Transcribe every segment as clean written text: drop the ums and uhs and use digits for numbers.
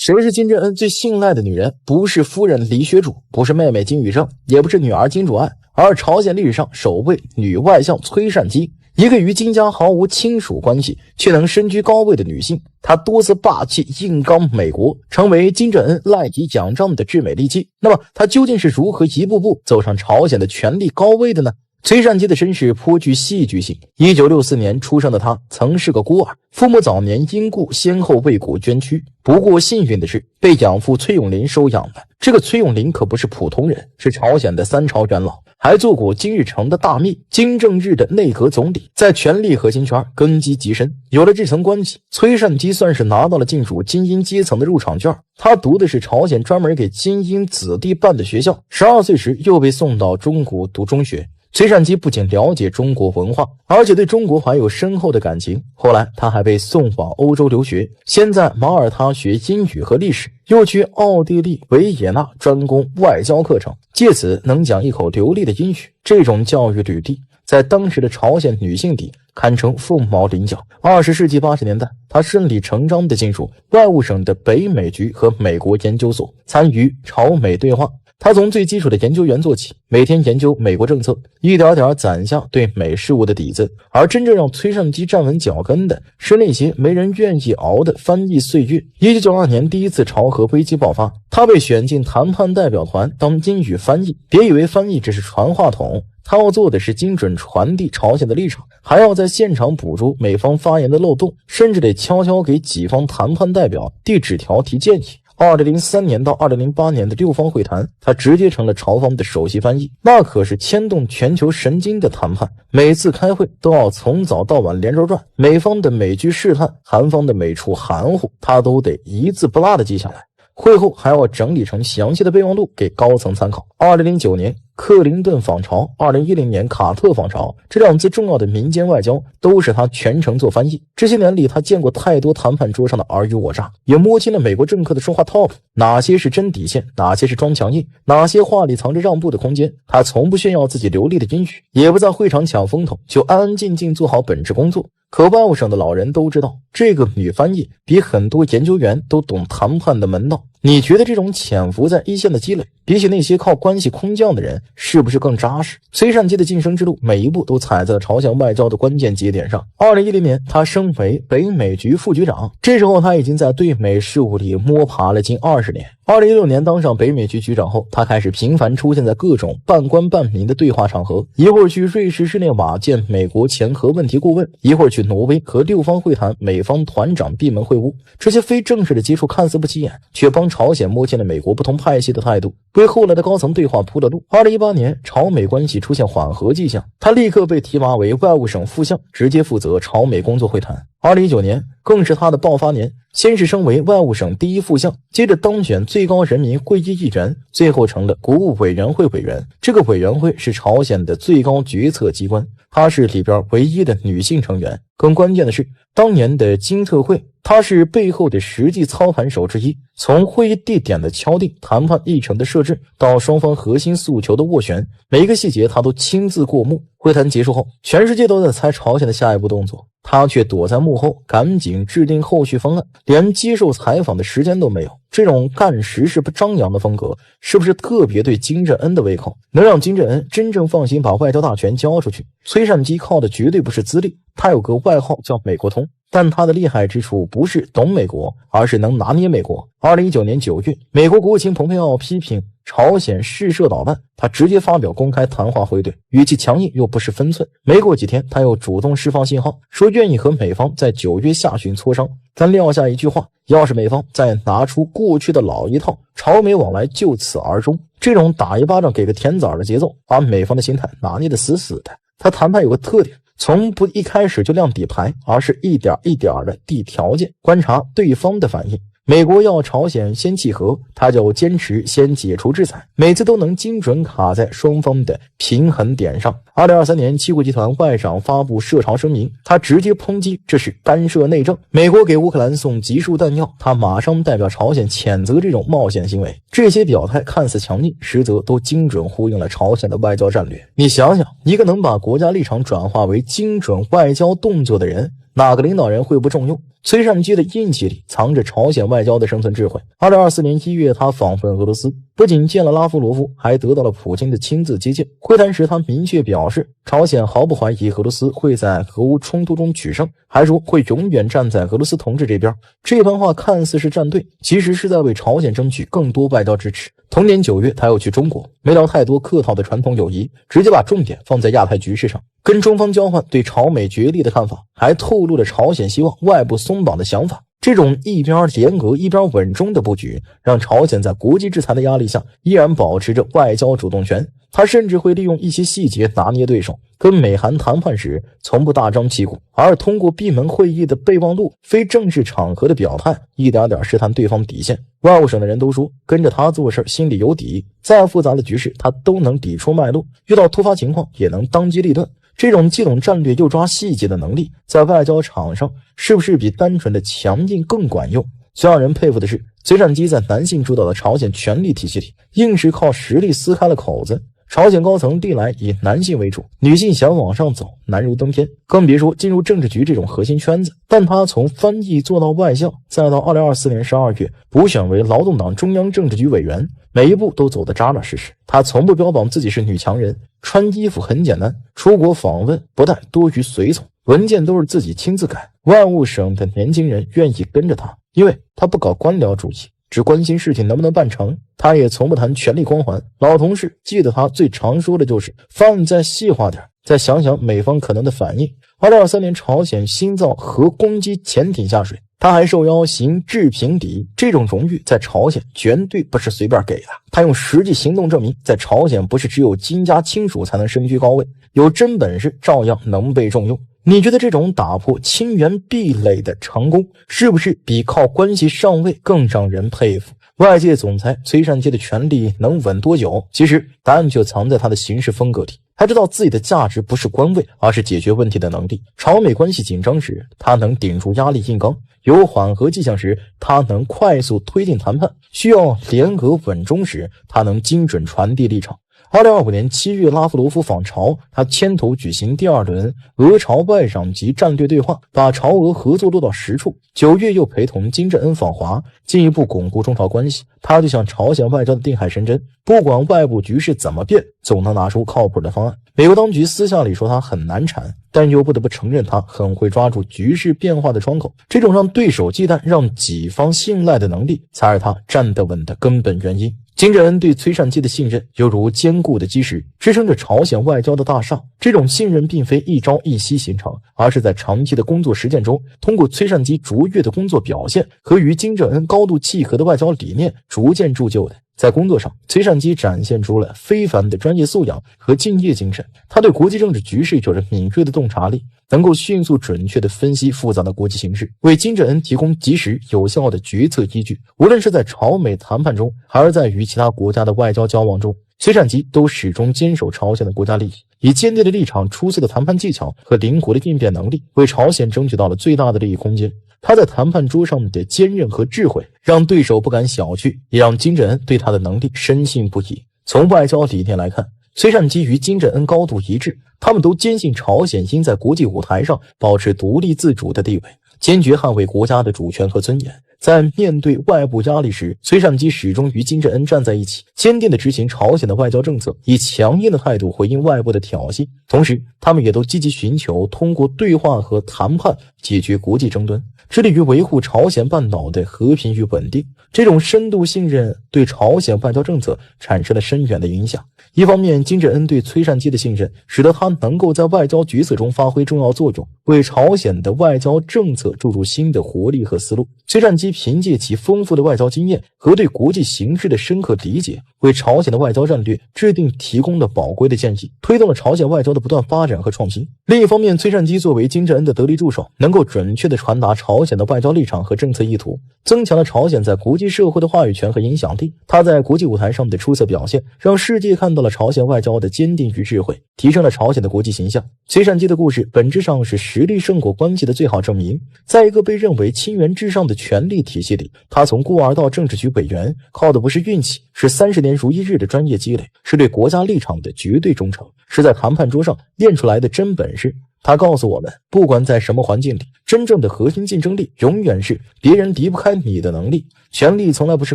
谁是金正恩最信赖的女人？不是夫人李雪主，不是妹妹金宇正，也不是女儿金主爱，而朝鲜历史上首位女外相崔善姬，一个与金家毫无亲属关系却能身居高位的女性。她多次霸气硬刚美国，成为金正恩赖以仰仗的至美利器。那么她究竟是如何一步步走上朝鲜的权力高位的呢？崔善姬的身世颇具戏剧性。1964年出生的她曾是个孤儿，父母早年因故先后为国捐躯。不过幸运的是，被养父崔永林收养了。这个崔永林可不是普通人，是朝鲜的3朝元老，还做过金日成的大秘、金正日的内阁总理，在权力核心圈根基极深。有了这层关系，崔善姬算是拿到了进入精英阶层的入场券。他读的是朝鲜专门给精英子弟办的学校，12岁时又被送到中国读中学。崔善姬不仅了解中国文化，而且对中国怀有深厚的感情。后来他还被送往欧洲留学，先在马耳他学英语和历史，又去奥地利维也纳专攻外交课程，借此能讲一口流利的英语。这种教育履历在当时的朝鲜女性里堪称凤毛麟角。20世纪80年代，她顺理成章地进入外务省的北美局和美国研究所，参与朝美对话。他从最基础的研究员做起，每天研究美国政策，一点点攒下对美事务的底子。而真正让崔善姬站稳脚跟的是那些没人愿意熬的翻译岁月。1992年第一次朝核危机爆发，他被选进谈判代表团当英语翻译。别以为翻译只是传话筒，他要做的是精准传递朝鲜的立场，还要在现场捕捉美方发言的漏洞，甚至得悄悄给己方谈判代表递纸条提建议。2003年到2008年的6方会谈，他直接成了朝方的首席翻译。那可是牵动全球神经的谈判，每次开会都要从早到晚连轴转，美方的每句试探，韩方的每处含糊，他都得一字不落地记下来。会后还要整理成详细的备忘录给高层参考。2009年克林顿访朝，2010年卡特访朝，这2次重要的民间外交都是他全程做翻译。这些年里，他见过太多谈判桌上的尔虞我诈，也摸清了美国政客的说话套路，哪些是真底线，哪些是装强硬，哪些话里藏着让步的空间。他从不炫耀自己流利的英语，也不在会场抢风头，就安安静静做好本职工作。可外务省的老人都知道，这个女翻译比很多研究员都懂谈判的门道。你觉得这种潜伏在一线的积累，比起那些靠关系空降的人，是不是更扎实？崔善姬的晋升之路，每一步都踩在了朝鲜外交的关键节点上。2010年，他升为北美局副局长，这时候他已经在对美事务里摸爬了近20年。2016年当上北美局局长后，他开始频繁出现在各种半官半民的对话场合，一会儿去瑞士日内瓦见美国前核问题顾问，一会儿去挪威和6方会谈美方团长闭门会晤。这些非正式的接触看似不起眼，却帮朝鲜摸清了美国不同派系的态度，为后来的高层对话铺了路。2018年，朝美关系出现缓和迹象，他立刻被提拔为外务省副相，直接负责朝美工作会谈。2019年更是他的爆发年，先是升为外务省第1副相，接着当选最高人民会议议员，最后成了国务委员会委员。这个委员会是朝鲜的最高决策机关，她是里边唯一的女性成员。更关键的是，当年的金特会，她是背后的实际操盘手之一。从会议地点的敲定、谈判议程的设置，到双方核心诉求的斡旋，每一个细节她都亲自过目。会谈结束后，全世界都在猜朝鲜的下一步动作，他却躲在幕后，赶紧制定后续方案，连接受采访的时间都没有。这种干实事不张扬的风格，是不是特别对金正恩的胃口，能让金正恩真正放心把外交大权交出去？崔善姬靠的绝对不是资历，他有个外号叫美国通，但他的厉害之处不是懂美国，而是能拿捏美国。2019年9月，美国国务卿蓬佩奥批评朝鲜试射导弹，他直接发表公开谈话回怼，语气强硬又不失分寸。没过几天，他又主动释放信号，说愿意和美方在9月下旬磋商，但撂下一句话，要是美方再拿出过去的老一套，朝美往来就此而终。这种打一巴掌给个甜枣的节奏，把美方的心态拿捏得死死的。他谈判有个特点，从不一开始就亮底牌，而是一点一点的递条件，观察对方的反应。美国要朝鲜先契合，他就坚持先解除制裁，每次都能精准卡在双方的平衡点上。2023年，七国集团外长发布涉朝声明，他直接抨击这是干涉内政。美国给乌克兰送集束弹药，他马上代表朝鲜谴责这种冒险行为。这些表态看似强硬，实则都精准呼应了朝鲜的外交战略。你想想，一个能把国家立场转化为精准外交动作的人，哪个领导人会不重用？崔善基的印记里藏着朝鲜外交的生存智慧。2024年1月，他访问俄罗斯，不仅见了拉夫罗夫，还得到了普京的亲自接见。会谈时，他明确表示，朝鲜毫不怀疑俄罗斯会在俄乌冲突中取胜，还说会永远站在俄罗斯同志这边。这番话看似是站队，其实是在为朝鲜争取更多外交支持。同年9月，他又去中国，没聊太多客套的传统友谊，直接把重点放在亚太局势上，跟中方交换对朝美决裂的看法，还透露了朝鲜希望外部松绑的想法。这种一边严格一边稳中的布局，让朝鲜在国际制裁的压力下依然保持着外交主动权。他甚至会利用一些细节拿捏对手，跟美韩谈判时从不大张旗鼓，而通过闭门会议的备忘录、非正式场合的表态，一点点试探对方底线。外务省的人都说，跟着他做事心里有底，再复杂的局势他都能理出脉络，遇到突发情况也能当机立断。这种既懂战略又抓细节的能力，在外交场上是不是比单纯的强硬更管用？最让人佩服的是，崔善基在男性主导的朝鲜权力体系里，硬是靠实力撕开了口子。朝鲜高层历来以男性为主，女性想往上走难如登天，更别说进入政治局这种核心圈子。但他从翻译做到外相，再到2024年12月补选为劳动党中央政治局委员，每一步都走得扎扎实实。他从不标榜自己是女强人，穿衣服很简单，出国访问不但多于随从，文件都是自己亲自改。外务省的年轻人愿意跟着他，因为他不搞官僚主义，只关心事情能不能办成。他也从不谈权力光环，老同事记得他最常说的就是方案再细化点，再想想美方可能的反应。2023年朝鲜新造核攻击潜艇下水，他还受邀行制平礼，这种荣誉在朝鲜绝对不是随便给的。他用实际行动证明，在朝鲜不是只有金家亲属才能身居高位，有真本事照样能被重用。你觉得这种打破亲缘壁垒的成功，是不是比靠关系上位更让人佩服？外界总猜崔善基的权力能稳多久？其实答案就藏在他的行事风格里。他知道自己的价值不是官位，而是解决问题的能力。朝美关系紧张时，他能顶住压力硬刚；有缓和迹象时，他能快速推进谈判；需要联俄稳中时，他能精准传递立场。2025年7月，拉夫罗夫访朝，他牵头举行第2轮俄朝外长级战略对话，把朝俄合作落到实处。9月又陪同金正恩访华，进一步巩固中朝关系。他就像朝鲜外交的定海神针，不管外部局势怎么变，总能拿出靠谱的方案。美国当局私下里说他很难缠，但又不得不承认他很会抓住局势变化的窗口。这种让对手忌惮、让己方信赖的能力，才是他站得稳的根本原因。金正恩对崔善基的信任犹如坚固的基石，支撑着朝鲜外交的大厦。这种信任并非一朝一夕形成，而是在长期的工作实践中，通过崔善基卓越的工作表现和与金正恩高度契合的外交理念逐渐铸就的。在工作上，崔善基展现出了非凡的专业素养和敬业精神。他对国际政治局势有着敏锐的洞察力，能够迅速准确地分析复杂的国际形势，为金正恩提供及时有效的决策依据。无论是在朝美谈判中，还是在与其他国家的外交交往中，崔善基都始终坚守朝鲜的国家利益，以坚定的立场、出色的谈判技巧和灵活的应变能力，为朝鲜争取到了最大的利益空间。他在谈判桌上的坚韧和智慧，让对手不敢小觑，也让金正恩对他的能力深信不疑。从外交理念来看，崔善基与金正恩高度一致，他们都坚信朝鲜应在国际舞台上保持独立自主的地位，坚决捍卫国家的主权和尊严。在面对外部压力时，崔善基始终与金正恩站在一起，坚定地执行朝鲜的外交政策，以强硬的态度回应外部的挑衅。同时，他们也都积极寻求通过对话和谈判解决国际争端，致力于维护朝鲜半岛的和平与稳定。这种深度信任对朝鲜外交政策产生了深远的影响。一方面，金正恩对崔善基的信任，使得他能够在外交决策中发挥重要作用，为朝鲜的外交政策注入新的活力和思路。崔善基凭借其丰富的外交经验和对国际形势的深刻理解，为朝鲜的外交战略制定提供了宝贵的建议，推动了朝鲜外交的不断发展和创新。另一方面，崔善基作为金正恩的得力助手，能够准确地传达朝鲜的外交立场和政策意图，增强了朝鲜在国际社会的话语权和影响力。他在国际舞台上的出色表现，让世界看到了朝鲜外交的坚定与智慧，提升了朝鲜的国际形象。崔善基的故事本质上是实力胜过关系的最好证明。在一个被认为亲缘至上的权力体系里，他从孤儿到政治局委员，靠的不是运气，是30年如一日的专业积累，是对国家立场的绝对忠诚，是在谈判桌上练出来的真本事。他告诉我们，不管在什么环境里，真正的核心竞争力永远是别人离不开你的能力。权力从来不是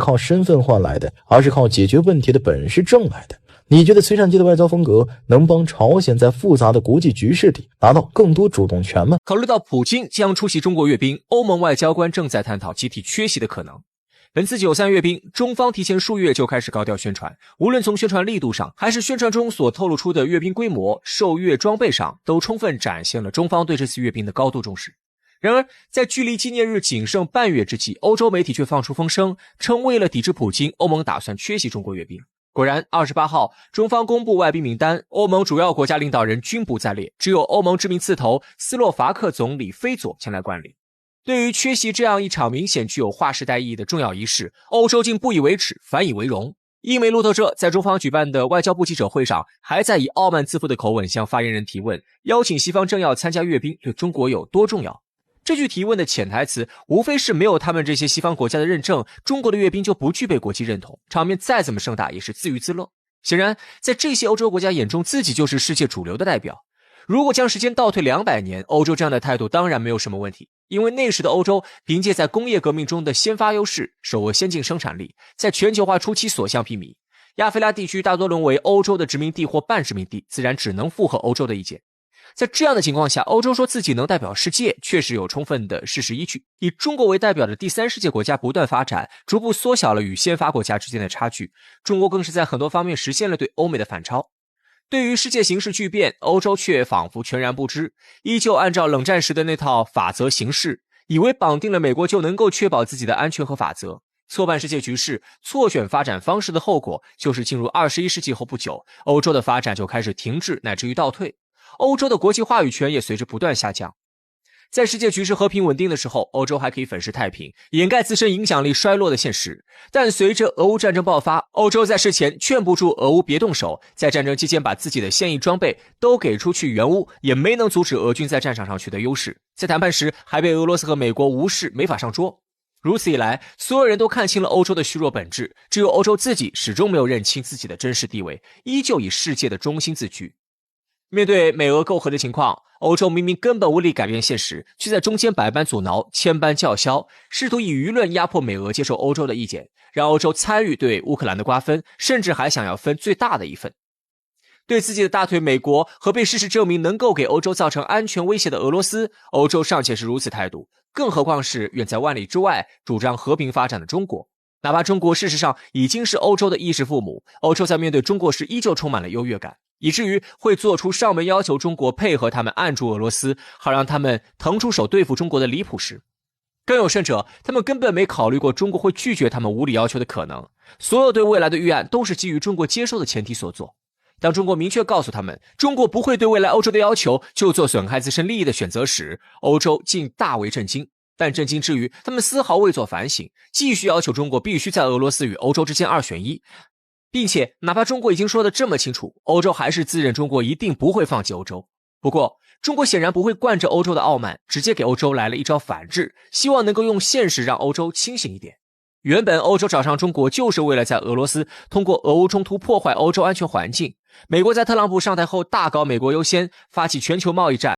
靠身份换来的，而是靠解决问题的本事挣来的。你觉得崔善基的外交风格能帮朝鲜在复杂的国际局势里拿到更多主动权吗？考虑到普京将出席中国阅兵，欧盟外交官正在探讨集体缺席的可能。本次93阅兵，中方提前数月就开始高调宣传，无论从宣传力度上，还是宣传中所透露出的阅兵规模、受阅装备上，都充分展现了中方对这次阅兵的高度重视。然而，在距离纪念日仅剩半月之际，欧洲媒体却放出风声，称为了抵制普京，欧盟打算缺席中国阅兵。果然，28号，中方公布外宾名单，欧盟主要国家领导人均不在列，只有欧盟知名刺头斯洛伐克总理菲佐前来观礼。对于缺席这样一场明显具有划时代意义的重要仪式，欧洲竟不以为耻，反以为荣。英媒路透社在中方举办的外交部记者会上，还在以傲慢自负的口吻向发言人提问，邀请西方政要参加阅兵对中国有多重要。这句提问的潜台词无非是没有他们这些西方国家的认证，中国的阅兵就不具备国际认同，场面再怎么盛大也是自娱自乐。显然，在这些欧洲国家眼中，自己就是世界主流的代表。如果将时间倒退200年，欧洲这样的态度当然没有什么问题，因为那时的欧洲凭借在工业革命中的先发优势，手握先进生产力，在全球化初期所向披靡。亚非拉地区大多沦为欧洲的殖民地或半殖民地，自然只能附和欧洲的意见。在这样的情况下，欧洲说自己能代表世界，确实有充分的事实依据。以中国为代表的第三世界国家不断发展，逐步缩小了与先发国家之间的差距，中国更是在很多方面实现了对欧美的反超。对于世界形势巨变，欧洲却仿佛全然不知，依旧按照冷战时的那套法则行事，以为绑定了美国就能够确保自己的安全和法则。错办世界局势，错选发展方式的后果，就是进入21世纪后不久，欧洲的发展就开始停滞乃至于倒退，欧洲的国际话语权也随之不断下降。在世界局势和平稳定的时候，欧洲还可以粉饰太平，掩盖自身影响力衰落的现实。但随着俄乌战争爆发，欧洲在事前劝不住俄乌别动手，在战争期间把自己的现役装备都给出去援乌，也没能阻止俄军在战场上取得优势。在谈判时还被俄罗斯和美国无视，没法上桌。如此一来，所有人都看清了欧洲的虚弱本质，只有欧洲自己始终没有认清自己的真实地位，依旧以世界的中心自居。面对美俄媾和的情况，欧洲明明根本无力改变现实，却在中间百般阻挠，千般叫嚣，试图以舆论压迫美俄接受欧洲的意见，让欧洲参与对乌克兰的瓜分，甚至还想要分最大的一份。对自己的大腿美国和被事实证明能够给欧洲造成安全威胁的俄罗斯，欧洲尚且是如此态度，更何况是远在万里之外主张和平发展的中国。哪怕中国事实上已经是欧洲的衣食父母，欧洲在面对中国时依旧充满了优越感，以至于会做出上门要求中国配合他们按住俄罗斯，好让他们腾出手对付中国的离谱事。更有甚者，他们根本没考虑过中国会拒绝他们无理要求的可能，所有对未来的预案都是基于中国接受的前提所做。当中国明确告诉他们中国不会对未来欧洲的要求就做损害自身利益的选择时，欧洲竟大为震惊。但震惊之余，他们丝毫未做反省，继续要求中国必须在俄罗斯与欧洲之间二选一，并且哪怕中国已经说得这么清楚，欧洲还是自认中国一定不会放弃欧洲。不过中国显然不会惯着欧洲的傲慢，直接给欧洲来了一招反制，希望能够用现实让欧洲清醒一点。原本欧洲找上中国就是为了在俄罗斯通过俄乌冲突破坏欧洲安全环境。美国在特朗普上台后大搞美国优先，发起全球贸易战，